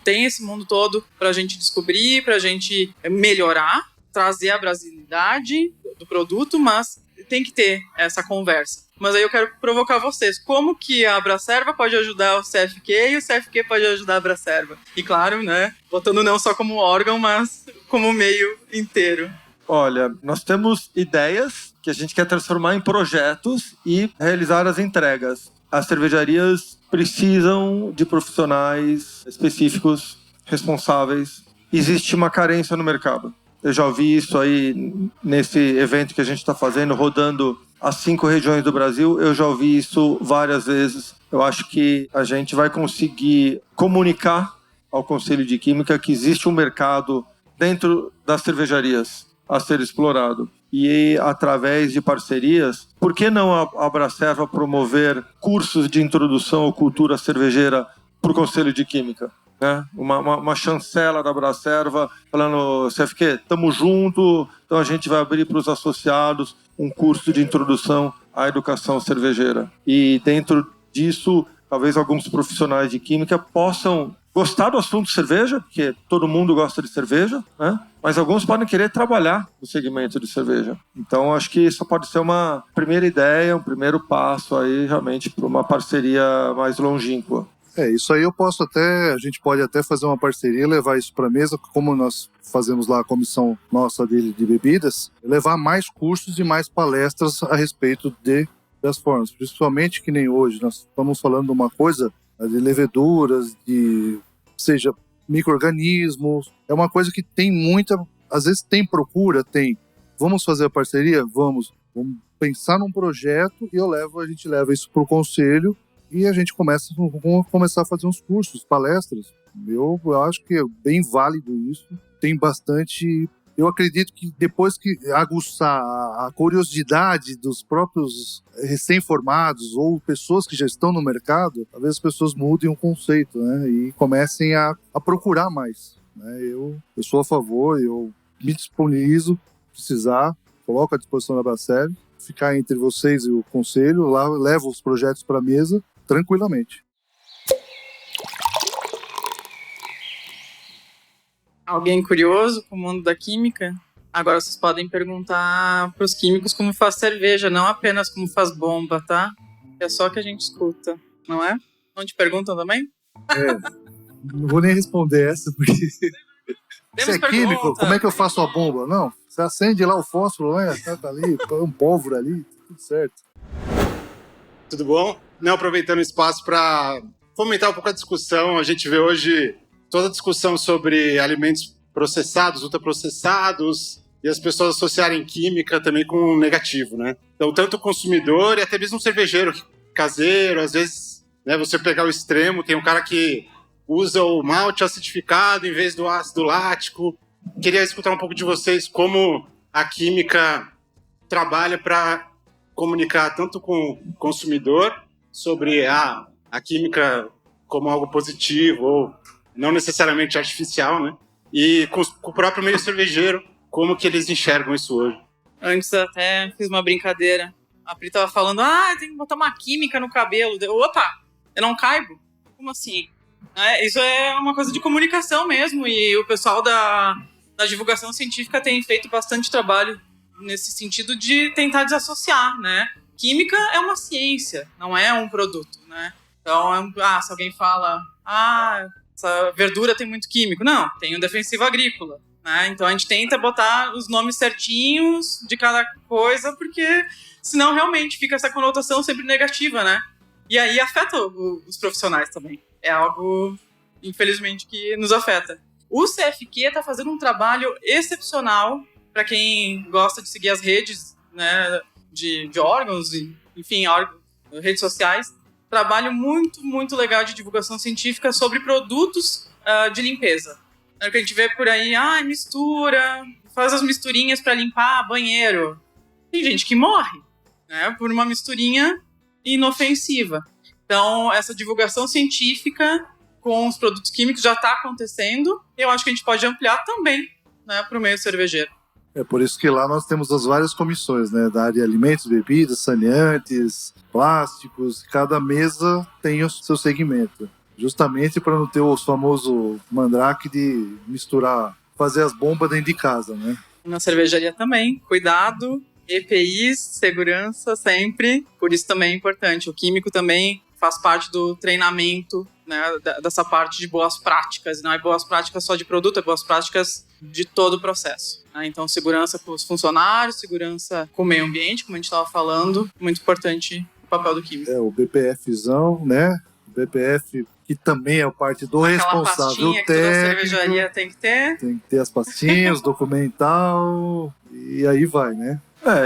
Tem esse mundo todo para a gente descobrir, para a gente melhorar, trazer a brasilidade do produto, mas tem que ter essa conversa. Mas aí eu quero provocar vocês. Como que a Abracerva pode ajudar o CFQ e o CFQ pode ajudar a Abracerva? E claro, né, botando não só como órgão, mas como meio inteiro. Olha, nós temos ideias que a gente quer transformar em projetos e realizar as entregas. As cervejarias precisam de profissionais específicos, responsáveis. Existe uma carência no mercado. Eu já ouvi isso aí nesse evento que a gente está fazendo, rodando as 5 regiões do Brasil. Eu já ouvi isso várias vezes. Eu acho que a gente vai conseguir comunicar ao Conselho de Química que existe um mercado dentro das cervejarias a ser explorado. E através de parcerias, por que não a Abracerva promover cursos de introdução à cultura cervejeira para o Conselho de Química? Né? Uma chancela da Abracerva falando, CFQ, estamos junto, então a gente vai abrir para os associados um curso de introdução à educação cervejeira. E dentro disso, talvez alguns profissionais de química possam gostar do assunto cerveja, porque todo mundo gosta de cerveja, né? Mas alguns podem querer trabalhar no segmento de cerveja. Então, acho que isso pode ser uma primeira ideia, um primeiro passo aí, realmente, para uma parceria mais longínqua. Isso aí a gente pode até fazer uma parceria, levar isso para a mesa, como nós fazemos lá a comissão nossa de bebidas, levar mais cursos e mais palestras a respeito das formas. Principalmente que nem hoje, nós estamos falando de uma coisa de leveduras, seja micro-organismos, é uma coisa que tem muita, às vezes tem procura, vamos fazer a parceria? Vamos pensar num projeto e a gente leva isso para o conselho e a gente começar a fazer uns cursos, palestras. Eu acho que é bem válido isso, tem bastante. Eu acredito que depois que aguçar a curiosidade dos próprios recém-formados ou pessoas que já estão no mercado, talvez as pessoas mudem o conceito, né? E comecem a procurar mais. Né? Eu sou a favor, eu me disponibilizo, precisar, coloco à disposição da Abracerva, ficar entre vocês e o conselho, lá levo os projetos para a mesa tranquilamente. Alguém curioso com o mundo da química? Agora vocês podem perguntar para os químicos como faz cerveja, não apenas como faz bomba, tá? É só que a gente escuta, não é? Não te perguntam também? Não vou nem responder essa, porque... Você é químico? Como é que eu faço a bomba? Não, você acende lá o fósforo, né? Tá ali, põe um pólvora ali, tudo certo. Tudo bom? Não, aproveitando o espaço para fomentar um pouco a discussão, a gente vê hoje toda a discussão sobre alimentos processados, ultraprocessados, e as pessoas associarem química também com negativo, né? Então, tanto o consumidor e até mesmo o cervejeiro caseiro, às vezes, né, você pegar o extremo, tem um cara que usa o malte acidificado em vez do ácido lático. Queria escutar um pouco de vocês como a química trabalha para comunicar tanto com o consumidor sobre a química como algo positivo ou não necessariamente artificial, né? E com o próprio meio cervejeiro, como que eles enxergam isso hoje? Antes até fiz uma brincadeira. A Pri tava falando, tem que botar uma química no cabelo. Opa, eu não caibo? Como assim? Isso é uma coisa de comunicação mesmo, e o pessoal da divulgação científica tem feito bastante trabalho nesse sentido de tentar desassociar, né? Química é uma ciência, não é um produto, né? Então, se alguém fala, essa verdura tem muito químico. Não, tem um defensivo agrícola, né? Então a gente tenta botar os nomes certinhos de cada coisa, porque senão realmente fica essa conotação sempre negativa, né? E aí afeta os profissionais também. É algo, infelizmente, que nos afeta. O CFQ está fazendo um trabalho excepcional para quem gosta de seguir as redes, né, de órgãos, enfim, redes sociais. Trabalho muito, muito legal de divulgação científica sobre produtos de limpeza. É o que a gente vê por aí, mistura, faz as misturinhas para limpar banheiro. Tem gente que morre, né, por uma misturinha inofensiva. Então, essa divulgação científica com os produtos químicos já está acontecendo. Eu acho que a gente pode ampliar também, né, para o meio cervejeiro. É por isso que lá nós temos as várias comissões, né, da área de alimentos, bebidas, saneantes, plásticos. Cada mesa tem o seu segmento, justamente para não ter o famoso mandrake de misturar, fazer as bombas dentro de casa, né? Na cervejaria também, cuidado, EPIs, segurança sempre, por isso também é importante. O químico também faz parte do treinamento, né, dessa parte de boas práticas. Não é boas práticas só de produto, é boas práticas de todo o processo. Né? Então, segurança com os funcionários, segurança com o meio ambiente, como a gente estava falando, muito importante o papel do químico. O BPFzão, né? O BPF, que também é parte do responsável técnico. Que toda cervejaria tem que ter. Tem que ter as pastinhas, documental, e aí vai, né?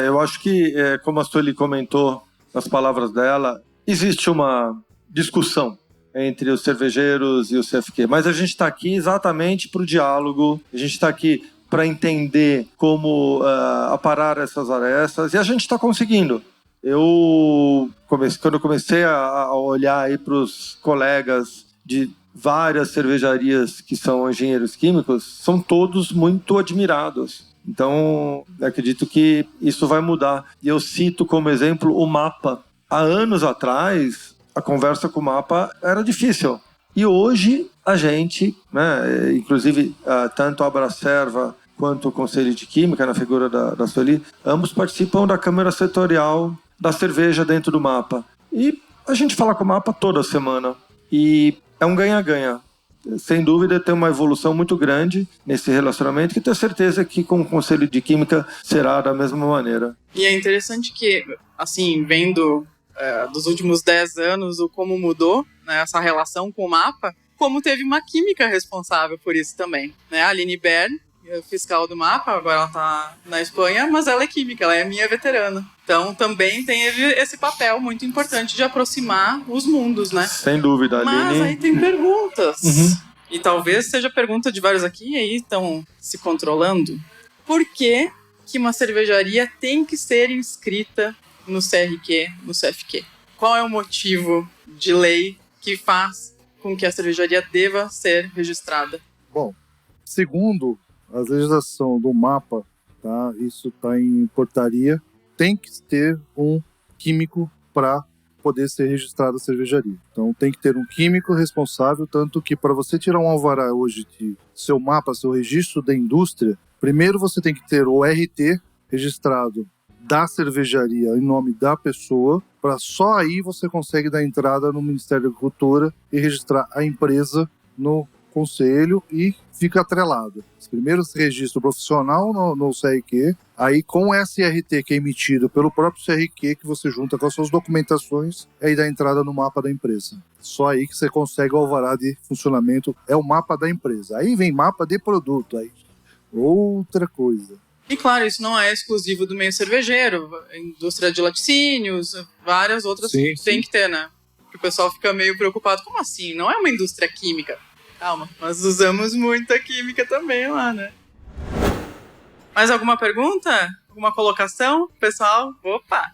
Eu acho que, como a Sueli comentou nas palavras dela, existe uma discussão entre os cervejeiros e o CFQ, mas a gente está aqui exatamente para o diálogo, a gente está aqui para entender como aparar essas arestas, e a gente está conseguindo. Quando eu comecei a olhar aí para os colegas de várias cervejarias que são engenheiros químicos, são todos muito admirados. Então, acredito que isso vai mudar. E eu cito como exemplo o MAPA. Há anos atrás, a conversa com o MAPA era difícil. E hoje, a gente, né, inclusive tanto a Abracerva quanto o Conselho de Química, na figura da Sueli, ambos participam da Câmara Setorial da Cerveja dentro do MAPA. E a gente fala com o MAPA toda semana. E é um ganha-ganha. Sem dúvida, tem uma evolução muito grande nesse relacionamento, que tenho certeza que com o Conselho de Química será da mesma maneira. E é interessante que, assim, vendo dos últimos 10 anos o como mudou, né, essa relação com o MAPA, como teve uma química responsável por isso também. Né? A Aline Bern, fiscal do MAPA, agora ela está na Espanha, mas ela é química, ela é minha veterana. Então também tem esse papel muito importante de aproximar os mundos, né? Sem dúvida, Aline. Mas aí tem perguntas. E talvez seja pergunta de vários aqui, e aí estão se controlando. Por que uma cervejaria tem que ser inscrita no CRQ, no CFQ? Qual é o motivo de lei que faz com que a cervejaria deva ser registrada? Bom, segundo a legislação do MAPA, tá? Isso está em portaria, tem que ter um químico para poder ser registrado a cervejaria. Então tem que ter um químico responsável, tanto que para você tirar um alvará hoje de seu MAPA, seu registro da indústria, primeiro você tem que ter o RT registrado da cervejaria em nome da pessoa, para só aí você consegue dar entrada no Ministério da Agricultura e registrar a empresa no conselho e fica atrelado. Primeiro você registra o profissional no CRQ, aí com o SRT que é emitido pelo próprio CRQ, que você junta com as suas documentações, aí dá entrada no mapa da empresa. Só aí que você consegue o alvará de funcionamento, é o mapa da empresa. Aí vem mapa de produto, aí outra coisa. E claro, isso não é exclusivo do meio cervejeiro, a indústria de laticínios, várias outras tem que ter, né? Porque o pessoal fica meio preocupado, como assim? Não é uma indústria química. Calma, nós usamos muita química também lá, né? Mais alguma pergunta? Alguma colocação, pessoal? Opa!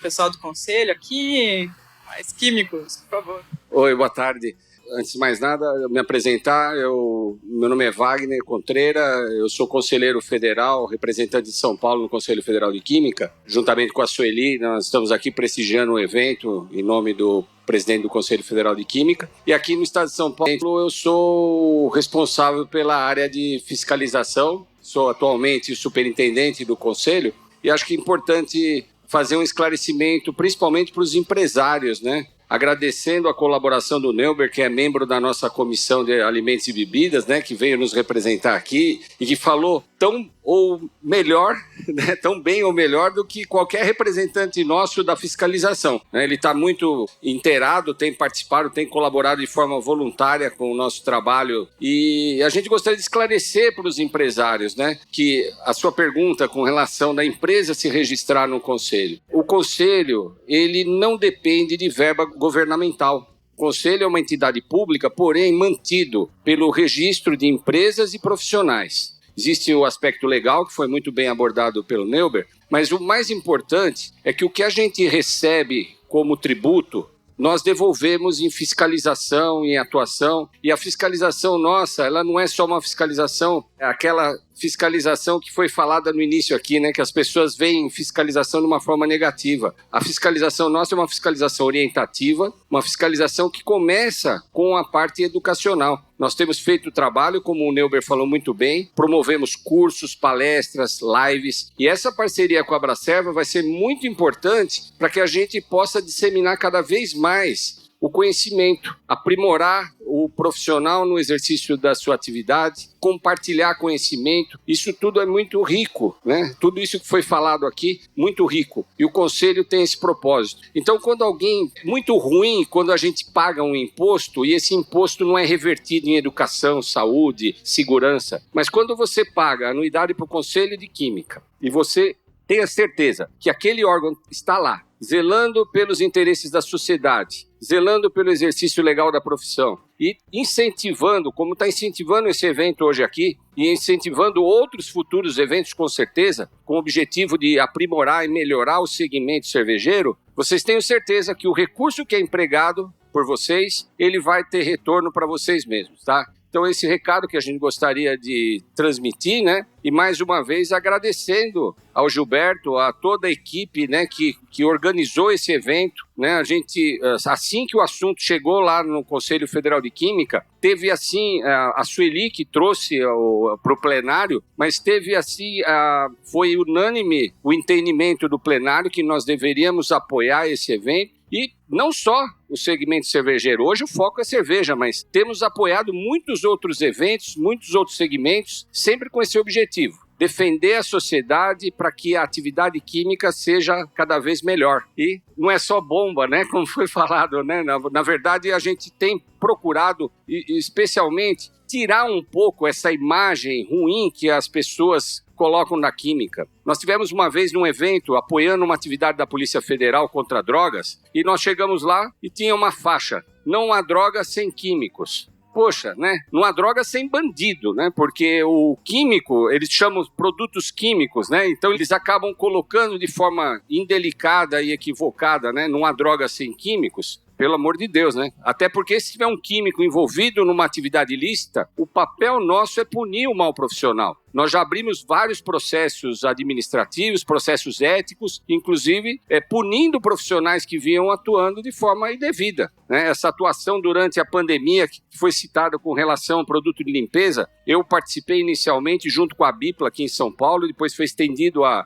Pessoal do conselho aqui, mais químicos, por favor. Oi, boa tarde. Antes de mais nada, me apresentar, meu nome é Wagner Contreira, eu sou conselheiro federal, representante de São Paulo no Conselho Federal de Química. Juntamente com a Sueli, nós estamos aqui prestigiando o evento em nome do presidente do Conselho Federal de Química. E aqui no estado de São Paulo, eu sou responsável pela área de fiscalização, sou atualmente o superintendente do Conselho, e acho que é importante fazer um esclarecimento, principalmente para os empresários, né? Agradecendo a colaboração do Neuber, que é membro da nossa Comissão de Alimentos e Bebidas, né, que veio nos representar aqui e que falou tão ou melhor, né, tão bem ou melhor do que qualquer representante nosso da fiscalização. Ele está muito inteirado, tem participado, tem colaborado de forma voluntária com o nosso trabalho e a gente gostaria de esclarecer para os empresários, né, que a sua pergunta com relação da empresa se registrar no Conselho. O Conselho, ele não depende de verba governamental. O Conselho é uma entidade pública, porém mantido pelo registro de empresas e profissionais. Existe o aspecto legal, que foi muito bem abordado pelo Neuber, mas o mais importante é que o que a gente recebe como tributo, nós devolvemos em fiscalização, em atuação, e a fiscalização nossa, ela não é só uma fiscalização, é aquela fiscalização que foi falada no início aqui, né, que as pessoas veem fiscalização de uma forma negativa. A fiscalização nossa é uma fiscalização orientativa, uma fiscalização que começa com a parte educacional. Nós temos feito o trabalho, como o Neuber falou muito bem, promovemos cursos, palestras, lives, e essa parceria com a Abracerva vai ser muito importante para que a gente possa disseminar cada vez mais o conhecimento, aprimorar o profissional no exercício da sua atividade, compartilhar conhecimento, isso tudo é muito rico, né? Tudo isso que foi falado aqui, muito rico. E o Conselho tem esse propósito. Então, quando alguém, muito ruim, quando a gente paga um imposto, e esse imposto não é revertido em educação, saúde, segurança, mas quando você paga anuidade para o Conselho de Química, e você tem a certeza que aquele órgão está lá, zelando pelos interesses da sociedade, zelando pelo exercício legal da profissão e incentivando, como está incentivando esse evento hoje aqui, e incentivando outros futuros eventos com certeza, com o objetivo de aprimorar e melhorar o segmento cervejeiro, vocês tenham certeza que o recurso que é empregado por vocês, ele vai ter retorno para vocês mesmos, tá? Então, esse recado que a gente gostaria de transmitir, né? E mais uma vez agradecendo ao Gilberto, a toda a equipe, né, que organizou esse evento, né? A gente, assim que o assunto chegou lá no Conselho Federal de Química, teve assim, a Sueli que trouxe para o plenário, mas teve assim, foi unânime o entendimento do plenário que nós deveríamos apoiar esse evento. E não só o segmento cervejeiro, hoje o foco é cerveja, mas temos apoiado muitos outros eventos, muitos outros segmentos, sempre com esse objetivo, defender a sociedade para que a atividade química seja cada vez melhor. E não é só bomba, né, como foi falado, né? Na verdade, a gente tem procurado, especialmente, tirar um pouco essa imagem ruim que as pessoas colocam na química. Nós tivemos uma vez num evento apoiando uma atividade da Polícia Federal contra drogas e nós chegamos lá e tinha uma faixa: não há droga sem químicos. Poxa, né? Não há droga sem bandido, né? Porque o químico, eles chamam produtos químicos, né? Então eles acabam colocando de forma indelicada e equivocada, né? Não há droga sem químicos. Pelo amor de Deus, né? Até porque se tiver um químico envolvido numa atividade ilícita, o papel nosso é punir o mau profissional. Nós já abrimos vários processos administrativos, processos éticos, inclusive punindo profissionais que vinham atuando de forma indevida, né? Essa atuação durante a pandemia, que foi citada com relação ao produto de limpeza, eu participei inicialmente junto com a BIPLA aqui em São Paulo, depois foi estendido a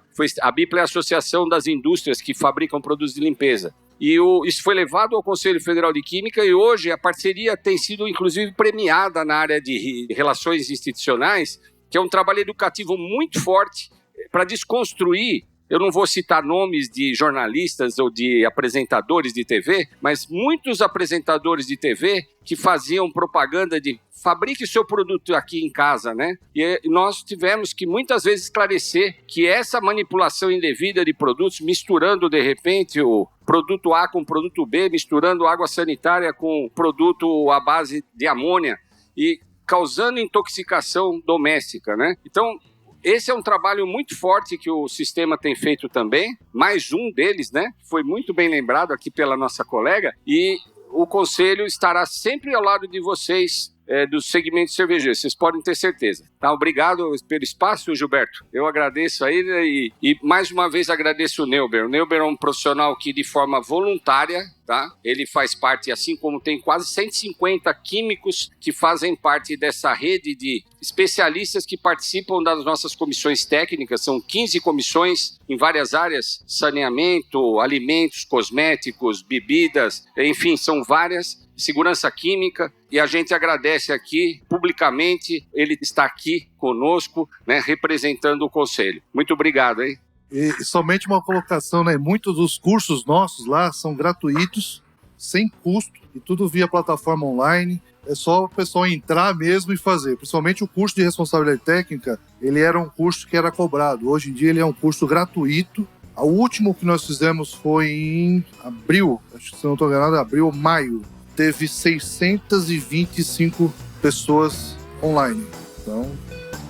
BIPLA é a Associação das Indústrias que fabricam produtos de limpeza. E isso foi levado ao Conselho Federal de Química e hoje a parceria tem sido, inclusive, premiada na área de relações institucionais, que é um trabalho educativo muito forte para desconstruir. Eu não vou citar nomes de jornalistas ou de apresentadores de TV, mas muitos apresentadores de TV que faziam propaganda de fabrique seu produto aqui em casa, né? E nós tivemos que muitas vezes esclarecer que essa manipulação indevida de produtos, misturando de repente o produto A com o produto B, misturando água sanitária com produto à base de amônia e causando intoxicação doméstica, né? Então, esse é um trabalho muito forte que o sistema tem feito também, mais um deles, né? Foi muito bem lembrado aqui pela nossa colega, e o Conselho estará sempre ao lado de vocês, do segmento cervejeiro, vocês podem ter certeza. Tá? Obrigado pelo espaço, Gilberto. Eu agradeço aí, né? E mais uma vez agradeço o Neuber. O Neuber é um profissional que de forma voluntária, tá? Ele faz parte, assim como tem quase 150 químicos que fazem parte dessa rede de especialistas que participam das nossas comissões técnicas. São 15 comissões em várias áreas: saneamento, alimentos, cosméticos, bebidas, enfim, são várias. Segurança química, e a gente agradece aqui publicamente, ele está aqui conosco, né, representando o Conselho. Muito obrigado, hein? E somente uma colocação, né? Muitos dos cursos nossos lá são gratuitos, sem custo, e tudo via plataforma online. É só o pessoal entrar mesmo e fazer. Principalmente o curso de responsabilidade técnica, ele era um curso que era cobrado. Hoje em dia ele é um curso gratuito. O último que nós fizemos foi em abril, acho que se não estou enganado, abril ou maio. Teve 625 pessoas online. Então,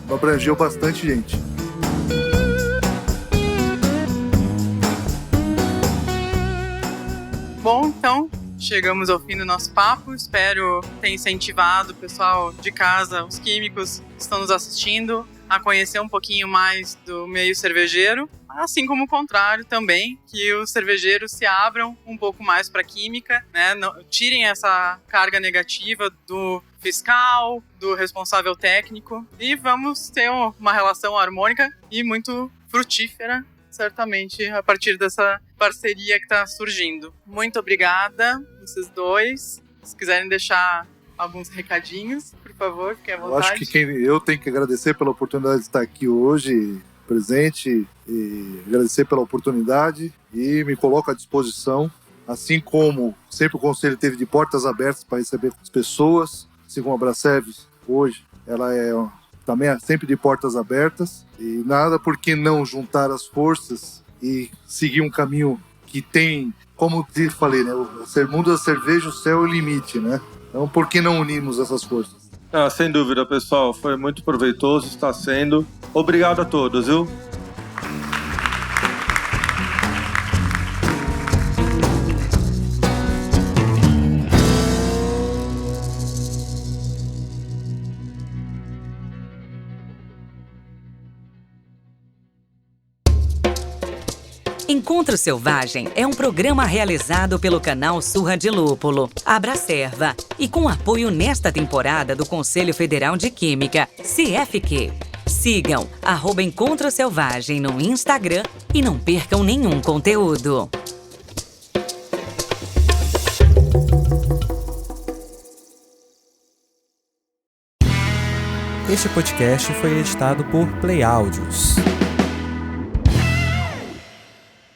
abrangeu bastante gente. Bom, então, chegamos ao fim do nosso papo. Espero ter incentivado o pessoal de casa, os químicos que estão nos assistindo, a conhecer um pouquinho mais do meio cervejeiro, assim como o contrário também, que os cervejeiros se abram um pouco mais para a química, né? Tirem essa carga negativa do fiscal, do responsável técnico, e vamos ter uma relação harmônica e muito frutífera, certamente, a partir dessa parceria que está surgindo. Muito obrigada, vocês dois. Se quiserem deixar alguns recadinhos, por favor, fique à Eu vontade. acho que eu tenho que agradecer pela oportunidade de estar aqui hoje, presente, e agradecer pela oportunidade e me coloco à disposição, assim como sempre o Conselho teve de portas abertas para receber as pessoas, assim como a Abraserv hoje, ela também é sempre de portas abertas, e nada por que não juntar as forças e seguir um caminho que tem, como eu falei, né, o mundo da cerveja, o céu é o limite, né? Então, por que não unirmos essas forças? Sem dúvida, pessoal. Foi muito proveitoso, está sendo. Obrigado a todos, viu? Encontro Selvagem é um programa realizado pelo canal Surra de Lúpulo, Abracerva, e com apoio nesta temporada do Conselho Federal de Química, CFQ. Sigam @Encontro Selvagem no Instagram e não percam nenhum conteúdo. Este podcast foi editado por Play Áudios.